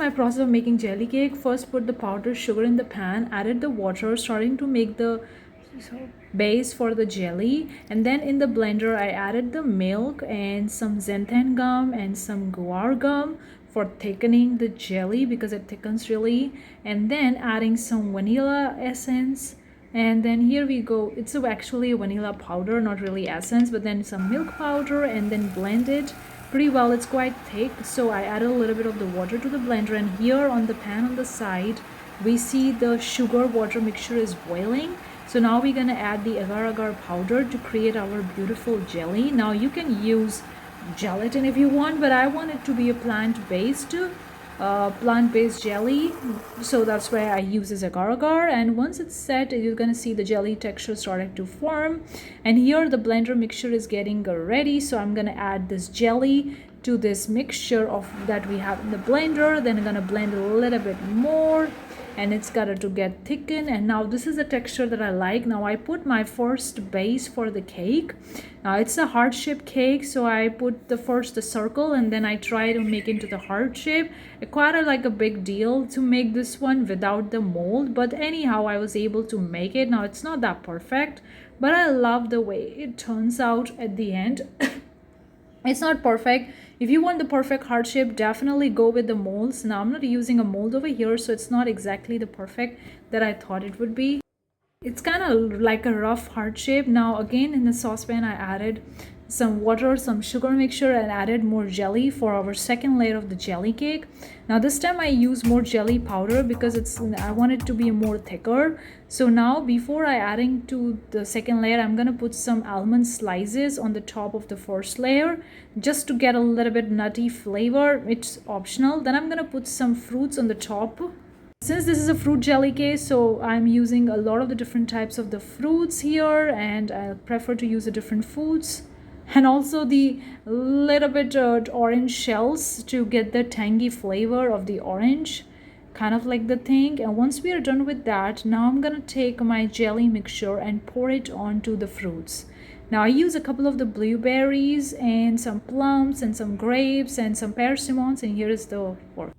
my process of making jelly cake. First put the powdered sugar in the pan, added the water, starting to make the base for the jelly, and then in the blender I added the milk and some xanthan gum and some guar gum for thickening the jelly because it thickens really, and then adding some vanilla essence. And then here we go, it's actually vanilla powder, not really essence, but then some milk powder, and then blend it pretty well. It's quite thick, so I added a little bit of the water to the blender, and here on the pan on the side we see the sugar water mixture is boiling. So now we're gonna add the agar-agar powder to create our beautiful jelly. Now you can use gelatin if you want, but I want it to be a plant-based jelly, so that's why I use this agar-agar. And once it's set, you're gonna see the jelly texture starting to form, and here the blender mixture is getting ready. So I'm gonna add this jelly to this mixture of that we have in the blender. Then I'm gonna blend a little bit more, and it's got to get thickened. And now this is the texture that I like. Now I put my first base for the cake. Now it's a heart shaped cake, so I put the circle, and then I try to make into the heart shape. Quite like a big deal to make this one without the mold, but anyhow I was able to make it. Now it's not that perfect, but I love the way it turns out at the end. It's not perfect. If you want the perfect heart shape, definitely go with the molds. Now I'm not using a mold over here, so it's not exactly the perfect that I thought it would be. It's kind of like a rough heart shape. Now again, in the saucepan I added some water, some sugar mixture, and added more jelly for our second layer of the jelly cake. Now this time I use more jelly powder because I want it to be more thicker. So now before I adding to the second layer, I'm gonna put some almond slices on the top of the first layer just to get a little bit nutty flavor. It's optional. Then I'm gonna put some fruits on the top. Since this is a fruit jelly cake, so I'm using a lot of the different types of the fruits here, and I prefer to use the different foods, and also the little bit orange shells to get the tangy flavor of the orange, kind of like the thing. And once we are done with that, now I'm gonna take my jelly mixture and pour it onto the fruits. Now I use a couple of the blueberries and some plums and some grapes and some persimmons, and here is the work.